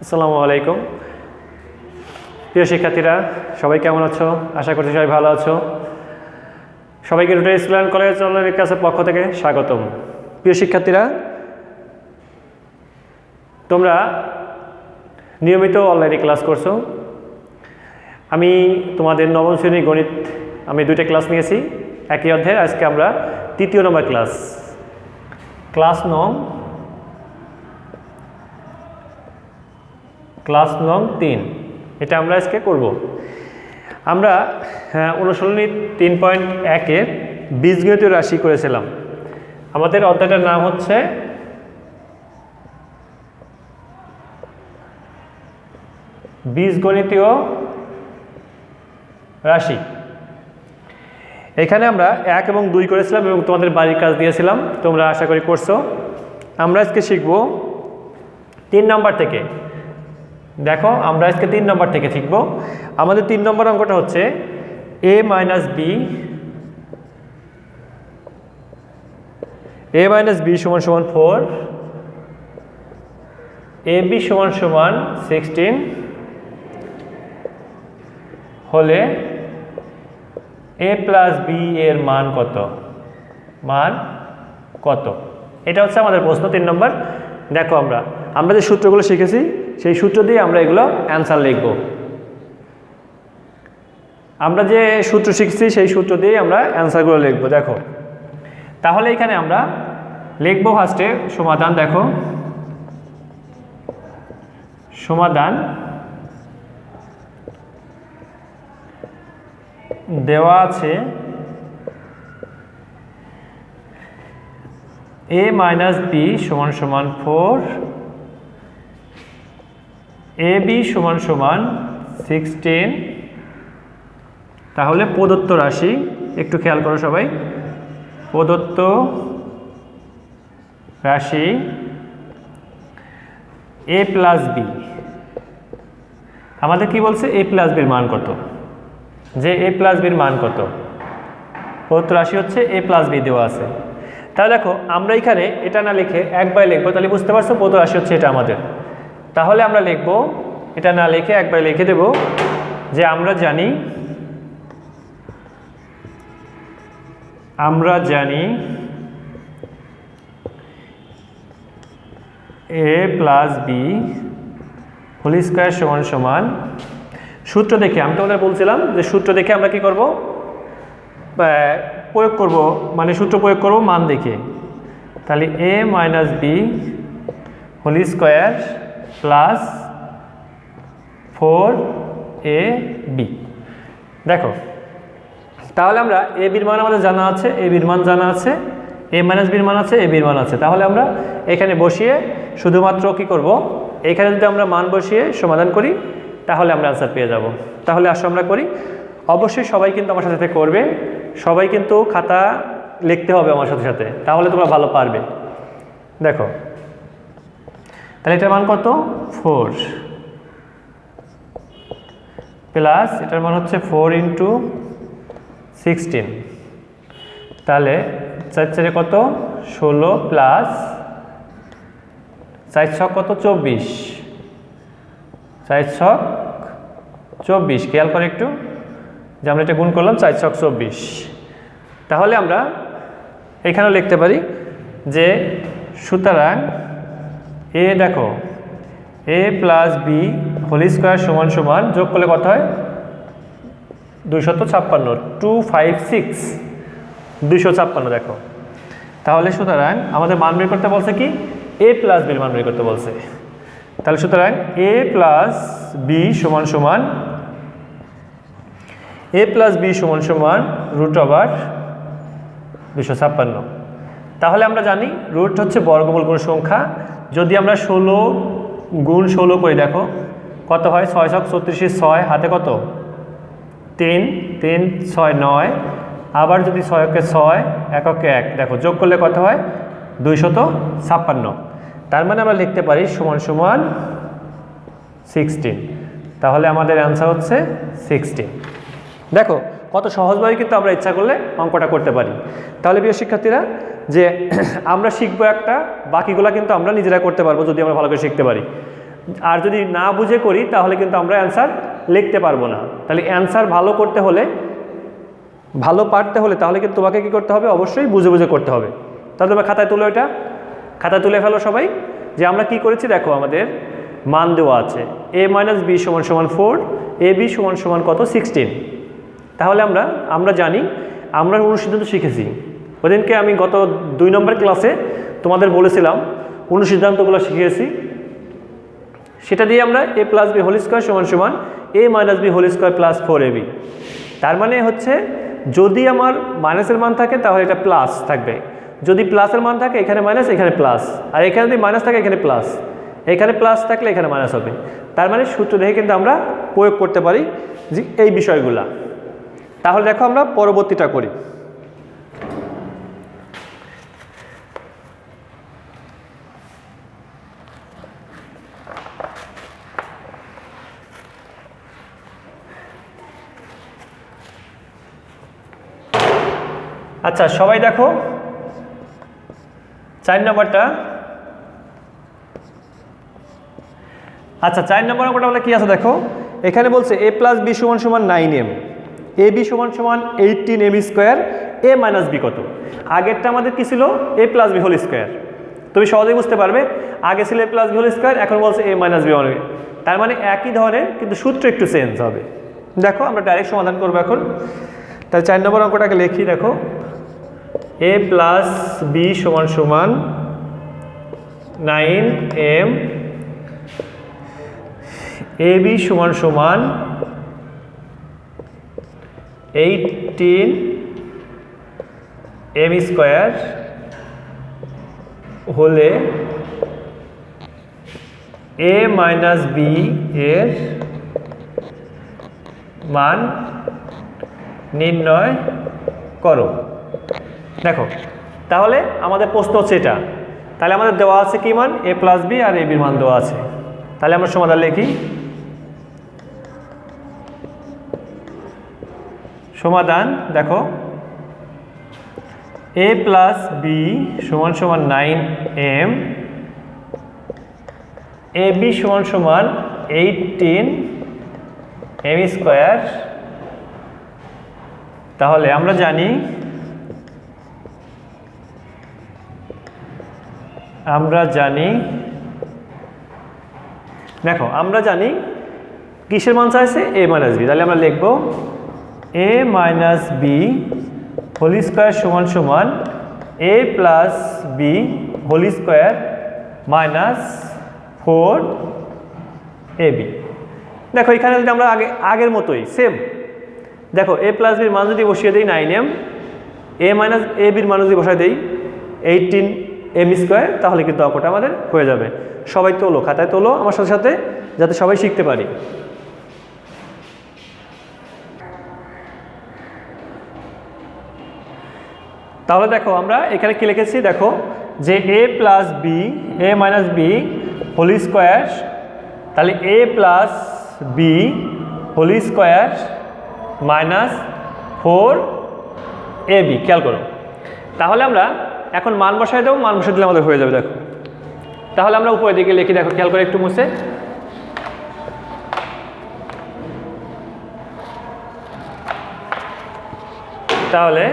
আসসালামু আলাইকুম প্রিয় শিক্ষার্থীরা, সবাই কেমন আছো? আশা করছি সবাই ভালো আছো। সবাইকে রুটে স্কুল অ্যান্ড কলেজ অনলাইন ক্লাসের পক্ষ থেকে স্বাগতম। প্রিয় শিক্ষার্থীরা, তোমরা নিয়মিত অনলাইনে ক্লাস করছো। আমি তোমাদের নবম শ্রেণীর গণিত আমি দুইটা ক্লাস নিয়েছি একই অধ্যায়ে। আজকে আমরা তৃতীয় নম্বর ক্লাস নং 3 এটা আমরা আজকে করব। আমরা অনুশীলনী 3.1-এর বীজগণিতীয় রাশি করেছিলাম। আমাদের অধ্যায়টার নাম হচ্ছে বীজগণিতীয় রাশি। এখানে আমরা 1 এবং 2 করেছিলাম এবং তোমাদের বাড়ির কাজ দিয়েছিলাম, তোমরা আশা করি করছো। আমরা আজকে শিখব 3 নম্বর থেকে। দেখো, আমরা আজকে 3 নম্বর থেকে শিখব। আমাদের 3 নম্বর অঙ্কটা হচ্ছে a মাইনাস বি সমান সমান 4, ab সমান সমান 16 হলে a প্লাস বি এর মান কত? এটা হচ্ছে আমাদের প্রশ্ন 3 নম্বর। দেখো, আমরা যে সূত্রগুলো শিখেছি সেই সূত্র দিয়ে আমরা এগুলো অ্যান্সার লিখব। আমরা যে সূত্র শিখছি সেই সূত্র দিয়ে আমরা অ্যান্সারগুলো লিখব। দেখো, তাহলে এখানে আমরা লিখব ফার্স্টে সমাধান। দেখো, সমাধান দেওয়া আছে a মাইনাস বি সমান সমান 4, ab সমান সমান 16। তাহলে প্রদত্ত রাশি, একটু খেয়াল করো সবাই, প্রদত্ত রাশি a প্লাস বি। আমাদের কি বলছে? a প্লাস বির মান কত? যে a প্লাস বির মান কত? প্রদত্ত রাশি হচ্ছে a প্লাস বি দেওয়া আছে। তাহলে দেখো, আমরা এখানে এটা না লিখে একবার লিখবো, তাহলে বুঝতে পারছো প্রদত্ত রাশি হচ্ছে এটা আমাদের। তাহলে আমরা লিখব, এটা না লিখে একবার লিখে দেব যে আমরা জানি a plus B whole square সমান সমান, সূত্র দেখে আমি তোমাদের বলছিলাম যে সূত্র দেখে আমরা কি করব? প্রয়োগ করব, মানে সূত্র প্রয়োগ করব মান দেখে। তাহলে a minus b whole square plus 4ab। দেখো, তাহলে আমরা a বির মান আমাদের জানা আছে, a বির মান জানা আছে, a মাইনাস বির মান আছে, a বির মান আছে। তাহলে আমরা এখানে বসিয়ে শুধুমাত্র কি করব? এখানে যদি আমরা মান বসিয়ে সমাধান করি তাহলে আমরা আনসার পেয়ে যাব। তাহলে আসো আমরা করি। অবশ্যই সবাই কিন্তু আমার সাথে করবে, সবাই কিন্তু খাতা লিখতে হবে আমার সাথে, তাহলে তোমরা ভালো পারবে। দেখো, তাহলে এটার মান কত? 4 প্লাস এটার মান হচ্ছে 4 ইন্টু 16। তাহলে 4 4 কত? 16 প্লাস 4 6 কত? 24। 4 6 24। খেয়াল করে একটু যে আমরা এটা গুণ করলাম, 4 6 24। তাহলে আমরা এখানেও লিখতে পারি যে সুতরাং এ, দেখো, a plus B whole square সমান সমান, যোগ করলে কত হয়? 256, 256, 256। দেখো, তাহলে সুতরাং আমাদের মান বের করতে বলছে কি? a প্লাস বির মান বের করতে বলছে। তাহলে সুতরাং a প্লাস বি সমান সমান √256। তাহলে আমরা জানি রুট হচ্ছে বর্গমূল কোন সংখ্যা। যদি আমরা 16 গুণ 16 করি, দেখো কত হয়? 6 6 36, 6 হাতে কত? 3 3 6 9। আবার যদি 6 কে 6 এককে 1, দেখো যোগ করলে কত হয়? 256। তার মানে আমরা লিখতে পারি সমান সমান 16। তাহলে আমাদের অ্যান্সার হচ্ছে 16। দেখো, কত সহজভাবে কিন্তু আমরা ইচ্ছা করলে অঙ্কটা করতে পারি। তাহলে প্রিয় শিক্ষার্থীরা, যে আমরা শিখবো একটা, বাকিগুলা কিন্তু আমরা নিজেরা করতে পারবো যদি আমরা ভালো করে শিখতে পারি। আর যদি না বুঝে করি তাহলে কিন্তু আমরা অ্যান্সার লিখতে পারবো না। তাহলে অ্যান্সার ভালো করতে হলে, ভালো পারতে হলে তাহলে কিন্তু তোমাকে কী করতে হবে, অবশ্যই বুঝে বুঝে করতে হবে। তাহলে তোমরা খাতায় তুলো, এটা খাতায় তুলে ফেলো সবাই, যে আমরা কি করেছি দেখো আমাদের মান দেওয়া আছে a - b = 4, ab = কত 16। তাহলে আমরা জানি, আমরা অনুসিদ্ধান্ত শিখেছি ওদিনকে, আমি গত 2 নম্বর ক্লাসে তোমাদের বলেছিলাম অনুসিদ্ধান্তগুলো শিখিয়েছি, সেটা দিয়ে আমরা a + b² = a - b² + 4ab। তার মানে হচ্ছে যদি আমার মাইনাসের মান থাকে তাহলে এটা প্লাস থাকবে, যদি প্লাসের মান থাকে এখানে মাইনাস, এখানে প্লাস, আর এখানে যদি মাইনাস থাকে এখানে প্লাস, এখানে প্লাস থাকলে এখানে মাইনাস হবে। তার মানে সূত্র দেখে কিন্তু আমরা প্রয়োগ করতে পারি যে এই বিষয়গুলা। তাহলে দেখো আমরা পরবর্তীটা করি। আচ্ছা সবাই দেখো 4 নম্বরটা। আচ্ছা 4 নম্বর অঙ্কটা বলে কি আছে দেখো, এখানে বলছে a + b = 9m, ab = 18m², a - b কত। আগেরটা আমাদের কি ছিল, a + b²। তুমি সহজেই বুঝতে পারবে, আগে ছিল a + b², এখন বলছে a - b হবে। তার মানে একই ধরনের কিন্তু সূত্র একটু চেঞ্জ হবে। দেখো আমরা ডাইরেক্ট সমাধান করবো এখন। তাহলে 4 নম্বর অঙ্কটাকে লিখি, দেখো a + b = 9m, ab = 18m² হলে a - b এর মান নির্ণয় করো। দেখো তাহলে আমাদের প্রশ্ন হচ্ছে এটা, তাহলে আমাদের দেওয়া আছে কি মান, a + b আর ab এর মান দেওয়া আছে। তাহলে আমরা সমাধান লিখি। সমাধান দেখো a + b = 9m, ab = 18m²। তাহলে আমরা জানি, দেখো আমরা জানি কিসের মান চাইছে, a - b। তাহলে আমরা লিখব a - b² = a + b² - 4ab। দেখো এখানে যদি আমরা আগের মতোই সেম, দেখো a + b এর মান যদি বসিয়ে দিই 9m, a - ab এর মান যদি বসাই দিই 18m², তাহলে কিন্তু অঙ্কটা আমাদের হয়ে যাবে। সবাই তোলো, খাতায় তোলো আমার সাথে সাথে, যাতে সবাই শিখতে পারি। তাহলে দেখো আমরা এখানে কি লিখেছি, দেখো যে a + b, a - b², তাহলে a + b² - 4ab। খেয়াল করো, তাহলে আমরা এখন মান বসাই দেবো, মান বসাই দিলে আমাদের হয়ে যাবে। দেখো তাহলে আমরা উপরের দিকে লিখি, দেখো খেয়াল করে একটু মুছে, তাহলে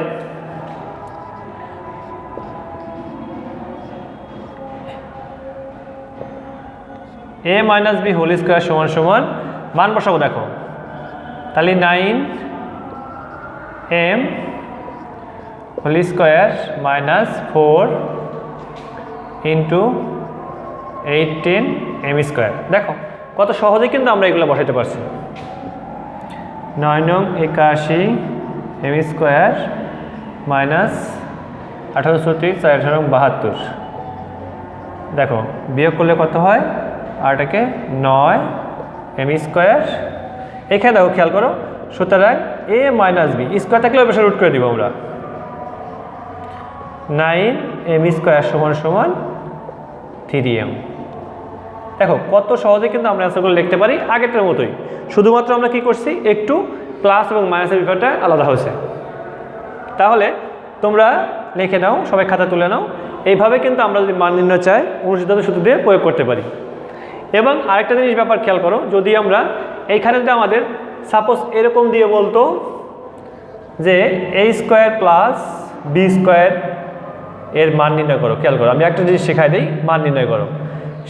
a - b² = মান বসাবো। দেখো তাহলে 9m² - 4 × 18m²। দেখো কত সহজে কিন্তু আমরা এগুলো বসাতে পারছি। 9 × 81 m² - 18 × 34 = 4 × 72। দেখো বিয়োগ করলে কত হয়, আর এটাকে 9m²। এখানে দেখো খেয়াল করো, সুতরাং a - b স্কোয়ার থাকলে ওই পাশে রুট করে দিব আমরা। 9m² = 3m। দেখো কত সহজে কিন্তু আমরা অ্যান্সারগুলো লিখতে পারি আগেরটার মতোই, শুধুমাত্র আমরা কি করছি, একটু প্লাস এবং মাইনাসের বিষয়টা আলাদা হয়েছে। তাহলে তোমরা লিখে নাও, সবাই খাতা তুলে নাও। এইভাবে কিন্তু আমরা যদি মান নির্ণয় চাই অনুসিদ্ধান্ত সূত্র দিয়ে প্রয়োগ করতে পারি। এবং আরেকটা জিনিস ব্যাপার খেয়াল করো, যদি আমরা এইখানে যদি আমাদের সাপোজ এরকম দিয়ে বলতো যে a square plus B square এর মান নির্ণয় করো, খেয়াল করো আমি একটা জিনিস শেখাই দিই, মান নির্ণয় করো।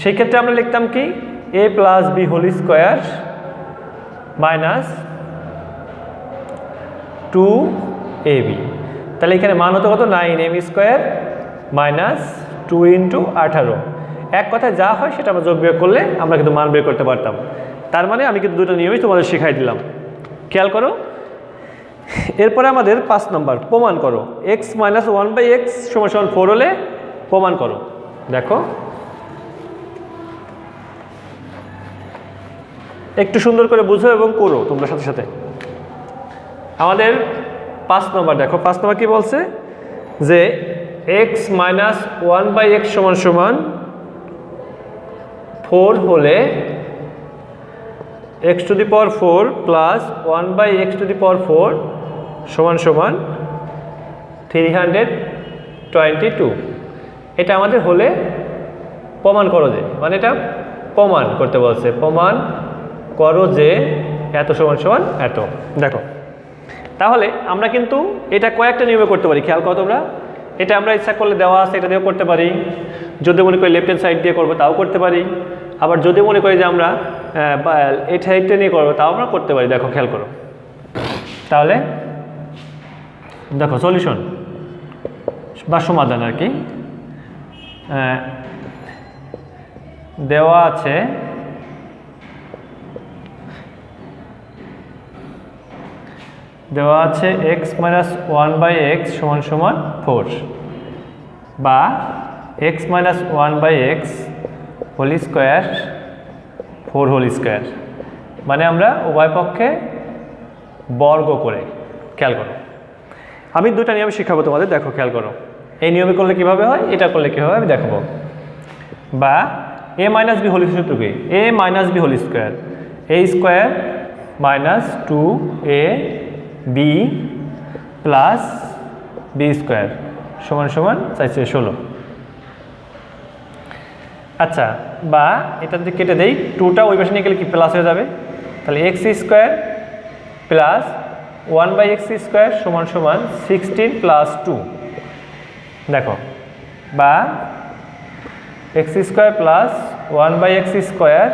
সেই ক্ষেত্রে আমরা লিখতাম কি a plus B whole square minus 2ab। তাহলে এখানে মান হতো কত, 9m স্কোয়ার মাইনাস 2 ইন্টু 18। এক কথায় যা হয় সেটা আমরা যোগ বিয়োগ করলে আমরা কিন্তু মান বের করতে পারতাম। তার মানে আমি কিন্তু দুটো নিয়মই তোমাদের শেখাই দিলাম, খেয়াল করো। এরপরে আমাদের 5 নম্বর, প্রমাণ করো x মাইনাস 1/x সমান 4 হলে প্রমাণ করো। দেখো একটু সুন্দর করে বুঝো এবং করো তোমরা সাথে সাথে। আমাদের 5 নম্বর দেখো, 5 নম্বর কি বলছে যে x মাইনাস 1/x সমান 4 হলে x to the power 4 plus 1/x to the power 4 সমান 322। এটা আমাদের হলে প্রমাণ করো যে, মানে এটা প্রমাণ করতে বলছে, প্রমাণ করো যে এত সমান এত। দেখো তাহলে আমরা কিন্তু এটা কয়েকটা নিয়মে করতে পারি, খেয়াল করো তোমরা। এটা আমরা ইচ্ছা করলে দেওয়া আছে এটা দিয়েও করতে পারি, যদি মনে করি লেফট হ্যান্ড সাইড দিয়ে করবো তাও করতে পারি, আবার যদি মনে করি যে আমরা এই সাইডটা নিয়ে করবো তাও আমরা করতে পারি। দেখো খেয়াল করো, তাহলে দেখো সলিউশন বা সমাধান আর কি দেওয়া আছে। দেওয়া আছে x মাইনাস 1/x সমান 4 বা x minus 1/x whole square 4 whole square, মানে আমরা উভয় পক্ষে বর্গ করে। খেয়াল করো আমি দুটা নিয়ম শিখাবো তোমাদের, দেখো খেয়াল করো। এই নিয়মে করলে কিভাবে হয়, এটা করলে কীভাবে আমি দেখাবো। বা a minus b whole square to be, a minus b whole square, a square minus 2ab plus B square সমান 416। আচ্ছা, বা এটা যদি কেটে দেই, 2টা ওই পাশে নিয়ে গেলে কি প্লাস হয়ে যাবে, তাহলে x square plus 1/x square সমান 16 প্লাস 2। দেখো বা x square plus 1/x square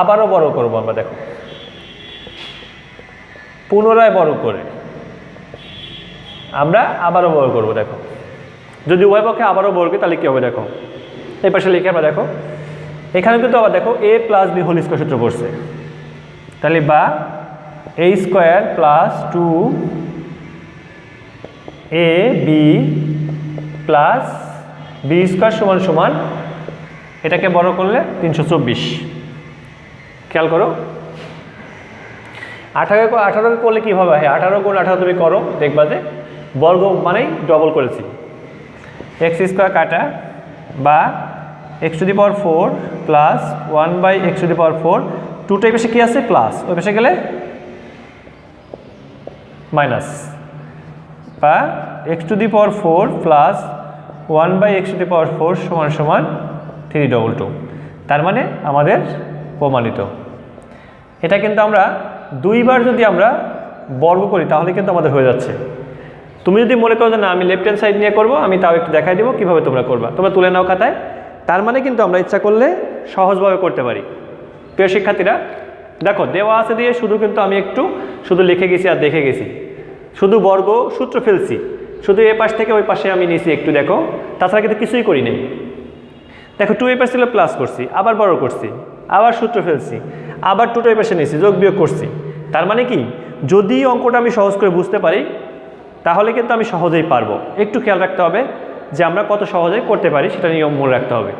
আবারও বড় করবো আমরা। দেখো পুনরায় বড় করে আমরা আবারও বড় করবো। দেখো যদি উভয় পক্ষে আবারও বড় করি তাহলে কী হবে, দেখো এই পাশে লিখে আমরা দেখো এখানে কিন্তু আবার দেখো a plus B whole square সূত্র পড়ছে, তাহলে বা a square plus 2ab plus B square সমান এটাকে বড় করলে 324। খেয়াল করো 18 করলে কীভাবে হয়, 18 গুণ 18 তুমি করো, দেখবা যে বর্গ মানেই ডবল করেছি। x স্কোয়ার কাটা বা x to the power 4 plus 1/x to the power 4, 2টা এই পাশে কী আছে প্লাস, ওই পাশে গেলে মাইনাস, বা x to the power 4 plus 1/x to the power 4 সমান 322। তার মানে আমাদের প্রমাণিত। এটা কিন্তু আমরা দুইবার যদি আমরা বর্গ করি তাহলে কিন্তু আমাদের হয়ে যাচ্ছে। তুমি যদি মনে করো যে না আমি লেফট হ্যান্ড সাইড নিয়ে করবো, আমি তাও একটু দেখাই দেবো কীভাবে তোমরা করবা, তোমরা তুলে নাও খাতায়। তার মানে কিন্তু আমরা ইচ্ছা করলে সহজভাবে করতে পারি। প্রিয় শিক্ষার্থীরা দেখো দেওয়া আছে দিয়ে কিন্তু আমি একটু শুধু লিখে গেছি আর দেখে গেছি, শুধু বর্গ সূত্র ফেলছি, শুধু এ পাশ থেকে ওই পাশে আমি নিয়েছি একটু, দেখো তাছাড়া কিন্তু কিছুই করি নেই। দেখো 2 এই পাশে ছিল প্লাস করছি, আবার বড় করছি, আবার সূত্র ফেলছি, আবার 2টা এই পাশে নিয়েছি, যোগ বিয়োগ করছি। তার মানে কি, যদি অঙ্কটা আমি সহজ করে বুঝতে পারি তাহলে কিন্তু আমি সহজেই পারবো। একটু খেয়াল রাখতে হবে যে আমরা কত সহজে করতে পারি, সেটা নিয়ম মনে রাখতে হবে।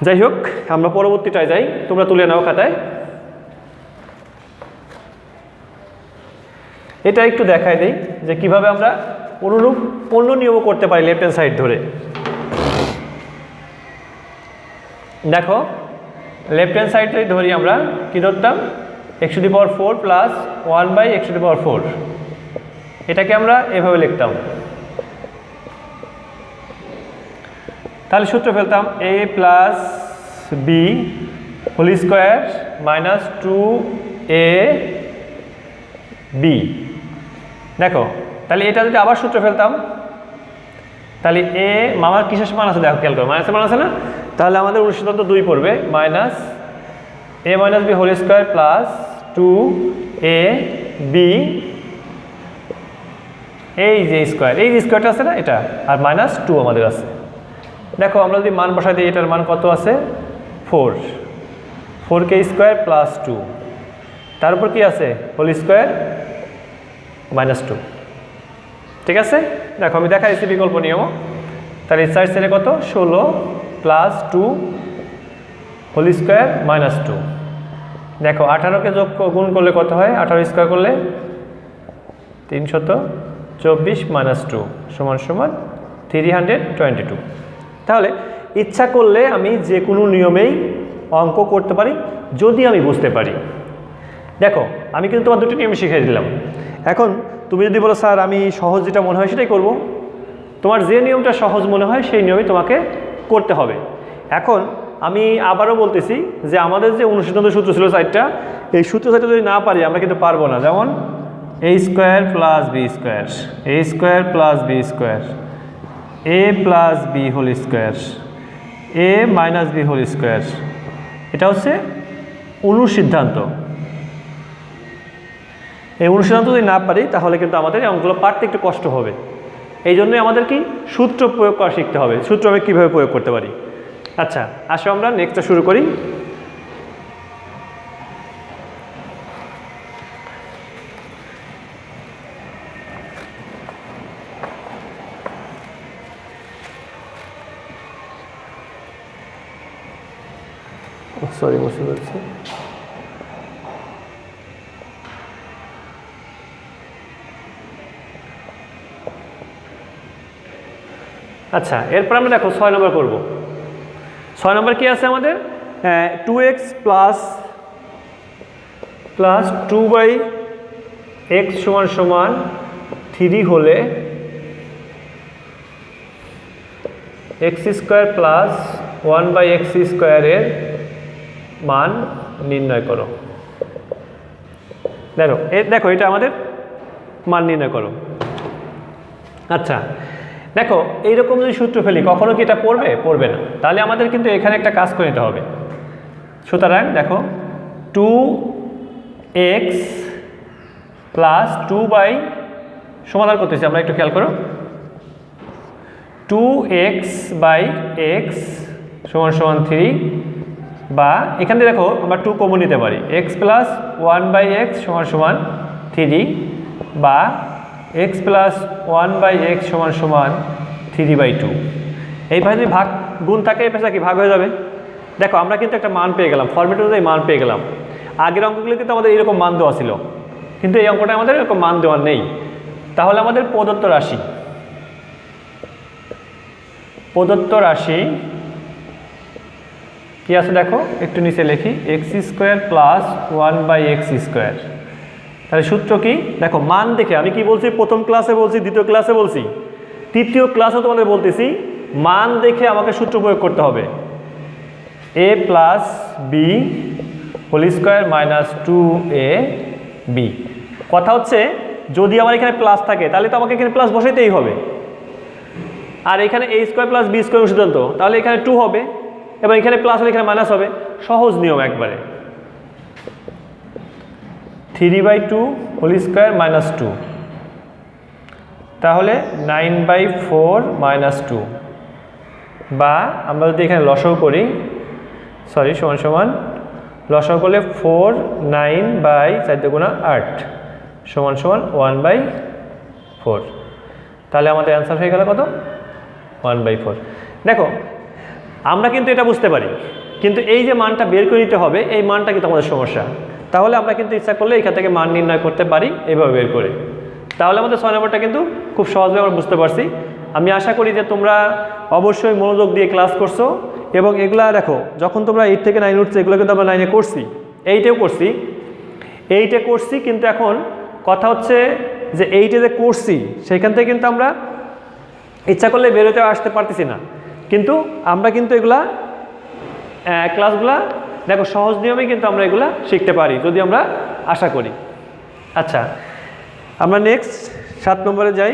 যাই হোক আমরা পরবর্তীটায় যাই, তোমরা তুলে নাও খাতায়। এটা একটু দেখাই দেই যে কিভাবে আমরা অনুরূপ অন্য নিয়মও করতে পারি লেফট হ্যান্ড সাইড ধরে। দেখো লেফট হ্যান্ড সাইডটাই ধরি আমরা, কী ধরতাম, x to the power 4 plus 1/x to the power 4, এটাকে আমরা এভাবে লিখতাম। তাহলে সূত্র ফেলতাম a plus B whole square minus 2a B. দেখো তাহলে এটা যদি আবার সূত্র ফেলতাম, তাহলে এ মামার কিসের মান আছে দেখো, খেয়াল করো মাইনাসের মান আছে না, তাহলে আমাদের অনুসিদ্ধান্ত 2 পড়বে minus a minus b whole square plus 2a b, এই যে স্কোয়ার, এই যে স্কোয়ারটা আছে না এটা, আর মাইনাস 2 আমাদের আছে। দেখো আমরা যদি মান বসাই দিই, এটার মান কত আছে 4k স্কোয়ার প্লাস 2, তার উপর কি আছে হোল স্কোয়ার মাইনাস 2। ঠিক আছে, দেখো আমি দেখাইছি বিকল্প নিয়ম। তাহলে 4 সেরে কত 16 প্লাস 2 হোল স্কোয়ার মাইনাস 2। দেখো 18কে গুণ করলে কত হয়, 18 স্কোয়ার করলে 324 মাইনাস 2 সমান সমান 322। তাহলে ইচ্ছা করলে আমি যে কোনো নিয়মেই অঙ্ক করতে পারি যদি আমি বুঝতে পারি। দেখো আমি কিন্তু তোমার দুটি নিয়ম শিখিয়ে দিলাম। এখন তুমি যদি বলো স্যার আমি সহজ যেটা মনে হয় সেটাই করব, তোমার যে নিয়মটা সহজ মনে হয় সেই নিয়মই তোমাকে করতে হবে। এখন আমি আবারও বলতেছি যে আমাদের যে অনুসিদ্ধান্ত সূত্র ছিল 4টা, এই সূত্র 4টা যদি না পারি আমরা কিন্তু পারবো না। যেমন a square plus B square, a square plus B square, a plus B whole square, a minus b whole square, এটা হচ্ছে অনুসিদ্ধান্ত। এই অনুসিদ্ধান্ত যদি না পারি তাহলে কিন্তু আমাদের এই অঙ্কগুলো পারতে একটু কষ্ট হবে। এই জন্যই আমাদের কি সূত্র প্রয়োগ করা শিখতে হবে, সূত্র আমি কীভাবে প্রয়োগ করতে পারি। আচ্ছা আসো আমরা নেক্সটটা শুরু করি। সরি বসে বলছি। আচ্ছা এরপর আমরা দেখো 6 নম্বর করব। 6 নম্বর কি আছে আমাদের, 2x প্লাস 2/x সমান সমান 3 হলে x স্কোয়ার প্লাস 1/x স্কোয়ারের মান নির্ণয় করো। দেখো এটা আমাদের মান নির্ণয় করো। আচ্ছা দেখো এইরকম যদি সূত্র ফেলি কখনো কি এটা পড়বে না। তাহলে আমাদের কিন্তু এখানে একটা কাজ করে নিতে হবে। সুতরাং দেখো 2x প্লাস 2 সমাধান করতেছি আমরা, একটু খেয়াল করো। 2x/x সমান সমান 3, বা এখান থেকে দেখো আমরা 2 কমন নিতে পারি, x প্লাস 1/x সমান সমান 3, বা x প্লাস 1/x সমান সমান 3/2। এইভাবে যদি ভাগ গুণ থাকে এই পাশে কি ভাগ হয়ে যাবে। দেখো আমরা কিন্তু একটা মান পেয়ে গেলাম, ফর্মেট অনুযায়ী মান পেয়ে গেলাম। আগের অঙ্কগুলো কিন্তু আমাদের এরকম মান দেওয়া ছিল, কিন্তু এই অঙ্কটা আমাদের এরকম মান দেওয়া নেই। তাহলে আমাদের প্রদত্ত রাশি কি আছে দেখো, একটু নিচে লিখি, x square plus 1/x square. তাহলে সূত্র কি দেখো, মান দেখে আমি কি বলছি, প্রথম ক্লাসে বলছি, দ্বিতীয় ক্লাসে বলছি, তৃতীয় ক্লাসও তোমাদের বলতেছি, মান দেখে আমাকে সূত্র প্রয়োগ করতে হবে। a plus B whole square minus 2ab। কথা হচ্ছে যদি আমার এখানে প্লাস থাকে তাহলে তো আমাকে এখানে প্লাস বসাইতেই হবে, আর এখানে a square plus B square অনুসিদ্ধান্ত, তাহলে এখানে 2 হবে, এবং এখানে প্লাস হলে এখানে মাইনাস হবে। সহজ নিয়ম একবারে। 3/2 হোল স্কোয়ার মাইনাস 2, তাহলে 9/4 মাইনাস 2, বা আমরা যদি এখানে লসাগু করি, সমান সমান লসাগু করলে 4 9/4 সমান সমান 1/4। তাহলে আমাদের অ্যান্সার হয়ে গেল কত, 1/4। দেখো আমরা কিন্তু এটা বুঝতে পারি, কিন্তু এই যে মানটা বের করে নিতে হবে, এই মানটা কিন্তু আমাদের সমস্যা। তাহলে আমরা কিন্তু ইচ্ছা করলে এখান থেকে মান নির্ণয় করতে পারি এইভাবে বের করে। তাহলে আমাদের 6 নম্বরটা কিন্তু খুব সহজভাবে আমরা বুঝতে পারছি। আমি আশা করি যে তোমরা অবশ্যই মনোযোগ দিয়ে ক্লাস করছো, এবং এগুলা দেখো যখন তোমরা 8 থেকে 9 উঠছে, এগুলো কিন্তু আমরা 9-এ করছি, 8-এও করছি, 8-এ করছি। কিন্তু এখন কথা হচ্ছে যে 8-এ যে করছি সেইখান থেকে কিন্তু আমরা ইচ্ছা করলে বেরোতে আসতে পারতেছি না, কিন্তু আমরা কিন্তু এগুলা ক্লাসগুলা দেখো সহজ নিয়মে কিন্তু আমরা এগুলা শিখতে পারি যদি আমরা আশা করি। আচ্ছা, আমরা নেক্সট 7 নম্বরে যাই।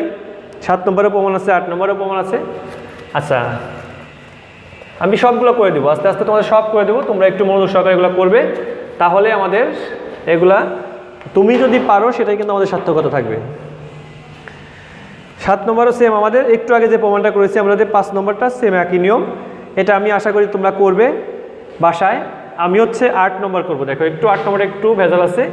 7 নম্বরে প্রমাণ আছে, 8 নম্বরে প্রমাণ আছে। আচ্ছা, আমি সবগুলো করে দেবো, আস্তে আস্তে তোমাদের সব করে দেবো, তোমরা একটু মনোযোগ সহকারে এগুলো করবে, তাহলে আমাদের এগুলা তুমি যদি পারো সেটাই কিন্তু আমাদের সার্থকতা থাকবে। 7 নম্বরও সেম, আমাদের একটু আগে যে প্রমাণটা করেছি আমাদের 5 নম্বরটা সেম একই নিয়ম। এটা আমি আশা করি তোমরা করবে বাসায়। আমি হচ্ছে 8 নম্বর করব। দেখো একটু 8 নম্বরে একটু ভেজাল আছে।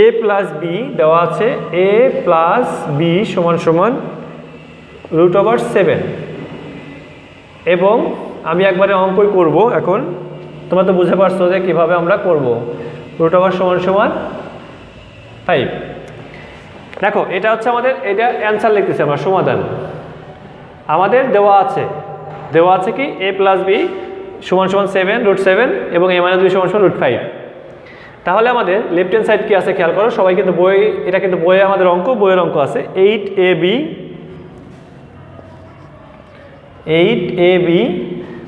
a প্লাস বি দেওয়া আছে, a প্লাস বি সমান সমান √7, এবং আমি একবারে অঙ্কই করব। এখন তোমরা তো বুঝতে পারছো যে কীভাবে আমরা করব। √7 সমান সমান 5। দেখো এটা হচ্ছে আমাদের, এটা অ্যান্সার লিখতেছি আমরা, সমাধান আমাদের দেওয়া আছে কি a প্লাস বি সমান সমান 7 √7 এবং a মাইনাস বি সমান সমান √5। তাহলে আমাদের লেফট হ্যান্ড সাইড কি আছে খেয়াল করো সবাই, কিন্তু বই, এটা কিন্তু বইয়ে আমাদের অঙ্ক, বইয়ের অঙ্ক আছে 8ab,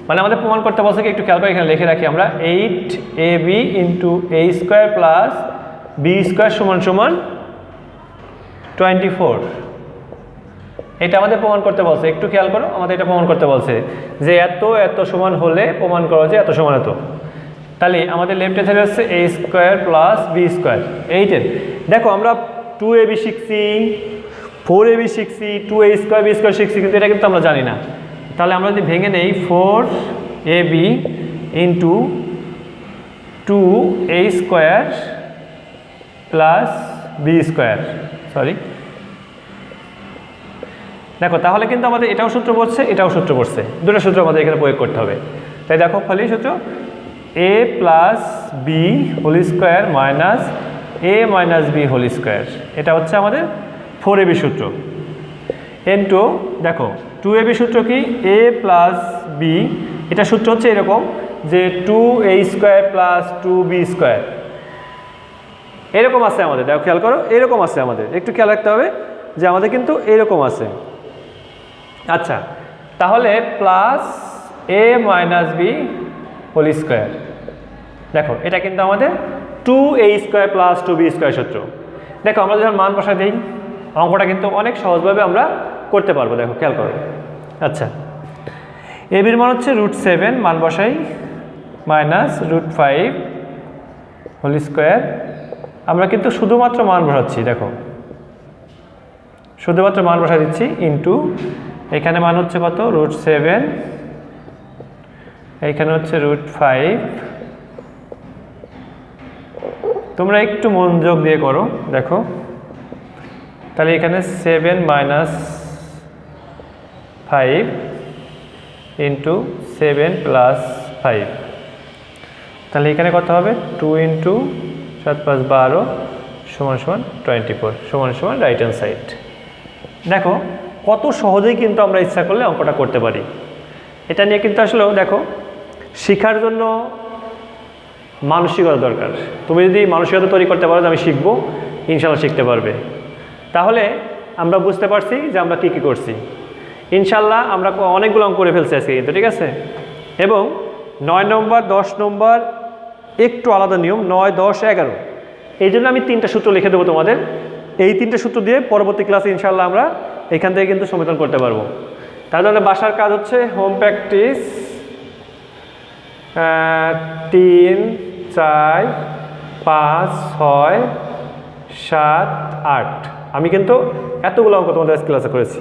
মানে আমাদের প্রমাণ করতে বলছে কি একটু খেয়াল করে এখানে লিখে রাখি আমরা, 8ab into a square plus B square সমান সমান 24। এটা আমাদের প্রমাণ করতে বলছে, একটু খেয়াল করো, আমাদের এটা প্রমাণ করতে বলছে যে এত সমান হলে প্রমাণ করো যে এত সমান এত। তাহলে আমাদের লেফট হ্যান্ড সাইড হচ্ছে a square plus B square. 8-এর দেখো আমরা 2ab শিখছি, 4ab শিখছি, 2a স্কোয়ার বি স্কোয়ার শিখছি, কিন্তু এটা কিন্তু আমরা জানি না। তাহলে আমরা যদি ভেঙে নেই 4ab into 2a square plus B square, sorry দেখো, তাহলে কিন্তু আমাদের এটাও সূত্র পড়ছে, এটাও সূত্র পড়ছে, দুটো সূত্র আমাদের এখানে প্রয়োগ করতে হবে। তাই দেখো ফলে সূত্র a plus B whole square minus a minus b whole square, এটা হচ্ছে আমাদের 4ab সূত্র। ইন্টু দেখো 2ab সূত্র কি, a প্লাস বি, এটা সূত্র হচ্ছে এরকম যে 2a square plus 2b square, এরকম আছে আমাদের। দেখো খেয়াল করো, এরকম আছে আমাদের, একটু খেয়াল রাখতে হবে যে আমাদের কিন্তু এরকম আছে। আচ্ছা, তাহলে plus a minus b whole square, দেখো এটা কিন্তু আমাদের 2a square plus 2b square সূত্র। দেখো আমরা যখন মান বসাই দিই অঙ্কটা কিন্তু অনেক সহজভাবে আমরা করতে পারবো। দেখো খেয়াল করো। আচ্ছা, a বির মান হচ্ছে √7, মান বসাই, মাইনাস √5 হোল স্কোয়ার, আমরা কিন্তু শুধুমাত্র মান বসাচ্ছি, দেখো শুধুমাত্র মান বসাই দিচ্ছি, ইন্টু এখানে মান হচ্ছে কত, √7, এইখানে হচ্ছে √5। তোমরা একটু মনোযোগ দিয়ে করো, দেখো তাহলে এখানে 7 মাইনাস 5 ইন্টু 7 প্লাস 5, তাহলে এখানে কত হবে, 2 ইন্টু 7 + 12 সমান সমান 24 সমান সমান রাইট হ্যান্ড সাইড। দেখো কত সহজেই কিন্তু আমরা ইচ্ছা করলে অঙ্কটা করতে পারি। এটা নিয়ে কিন্তু আসলে দেখো শেখার জন্য মানসিকতা দরকার। তুমি যদি মানসিকতা তৈরি করতে পারো যে আমি শিখবো, ইনশাল্লাহ শিখতে পারবে। তাহলে আমরা বুঝতে পারছি যে আমরা কী কী করছি। ইনশাল্লাহ আমরা অনেকগুলো অঙ্ক করে ফেলছি আজকে কিন্তু, ঠিক আছে। এবং 9 নম্বর 10 নম্বর একটু আলাদা নিয়ম, 9, 10, 11, এই জন্য আমি 3টা সূত্র লিখে দেবো তোমাদের। এই 3টে সূত্র দিয়ে পরবর্তী ক্লাসে ইনশাল্লাহ আমরা এখান থেকে কিন্তু সমাধান করতে পারবো। তার জন্য বাসার কাজ হচ্ছে হোম প্র্যাকটিস 3, 4, 5, 6, 7, 8। আমি কিন্তু এতগুলো অঙ্ক তোমাদের ক্লাসে করেছি,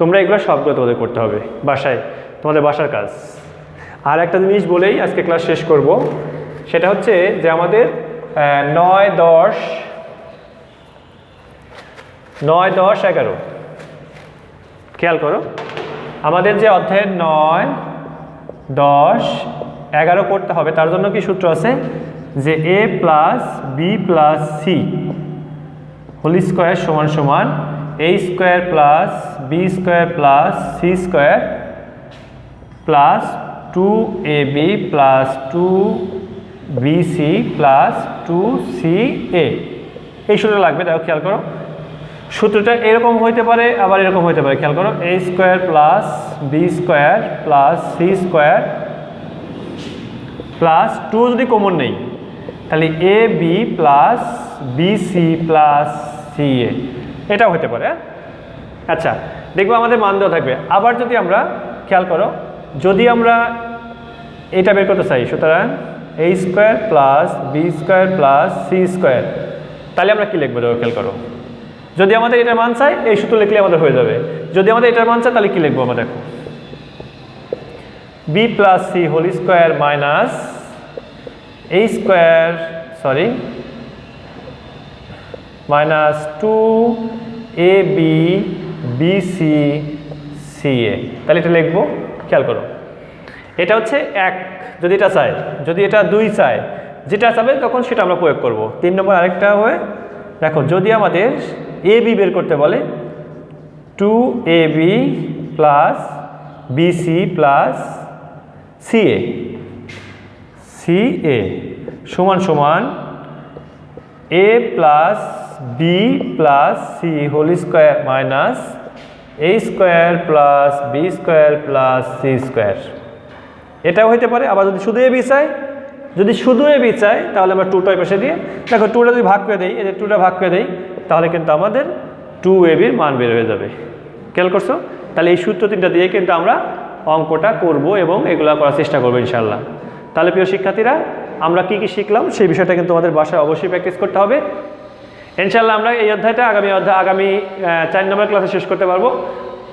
তোমরা এগুলো সবগুলো তোমাদের করতে হবে বাসায়, তোমাদের বাসার কাজ। আর একটা জিনিস বলেই আজকে ক্লাস শেষ করব, সেটা হচ্ছে যে আমাদের 9, 10, 11 খেয়াল করো, আমাদের যে অধ্যায়ের 9, 10, 11 করতে হবে, তার জন্য কি সূত্র আছে যে a plus B plus C whole square সমান সমান a square plus B square plus C square plus 2ab plus 2bc plus 2ca, এই সূত্র লাগবে। দেখো খেয়াল করো, সূত্রটা এরকম হইতে পারে আবার এরকম হইতে পারে। খেয়াল করো, a square plus B square plus C square plus 2 যদি কমন নেই তাহলে A B plus B C plus C A, এটাও হতে পারে। আচ্ছা, দেখবো আমাদের মান দেওয়া থাকবে। আবার যদি আমরা খেয়াল করো, যদি আমরা এটা বের করতে চাই, সুতরাং A square plus B square plus C square, তাহলে আমরা কী লিখবো দেখো, খেয়াল করো। যদি আমাদের এটার মান চাই এই সূত্র লিখলে আমাদের হয়ে যাবে। যদি আমাদের এটার মান চাই তাহলে কী লিখবো আমরা দেখো, B plus C whole square minus A square minus 2 A B B C C A, তাহলে এটা লিখবো। খেয়াল করো, এটা হচ্ছে 1 যদি এটা চাই, যদি এটা 2 চাই, যেটা চাবে তখন সেটা আমরা প্রয়োগ করব। 3 নম্বর আরেকটা হয়, দেখো যদি আমাদের এ বি বের করতে বলে 2ab plus BC plus CA সমান সমান A plus B plus C whole square minus A square plus B square plus C square, এটাও হইতে পারে। আবার যদি শুধু এ বি চাই, যদি শুধু এ বি চাই তাহলে আমরা 2টা পাশে দিয়ে দেখো 2টা যদি ভাগ করে দেই, এই যে 2টা ভাগ করে দেই, তাহলে কিন্তু আমাদের 2ab এর মান বের হয়ে যাবে। খেয়াল করছো? তাহলে এই সূত্র 3টা দিয়ে কিন্তু আমরা অঙ্কটা করব এবং এগুলো করার চেষ্টা করবো ইনশাআল্লাহ। তাহলে প্রিয় শিক্ষার্থীরা, আমরা কি কি শিখলাম সেই বিষয়টা কিন্তু আমাদের বাসায় অবশ্যই প্র্যাকটিস করতে হবে ইনশাআল্লাহ। আমরা এই অধ্যায়টা আগামী 4 নম্বর ক্লাসে শেষ করতে পারবো।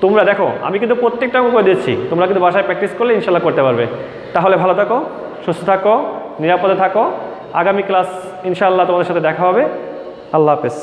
তোমরা দেখো, আমি কিন্তু প্রত্যেকটা অঙ্ক করে দিচ্ছি, তোমরা কিন্তু বাসায় প্র্যাকটিস করলে ইনশাআল্লাহ করতে পারবে। তাহলে ভালো থাকো, সুস্থ থাকো, নিরাপদে থাকো। আগামী ক্লাস ইনশাআল্লাহ তোমাদের সাথে দেখা হবে। আল্লাহ হাফেজ।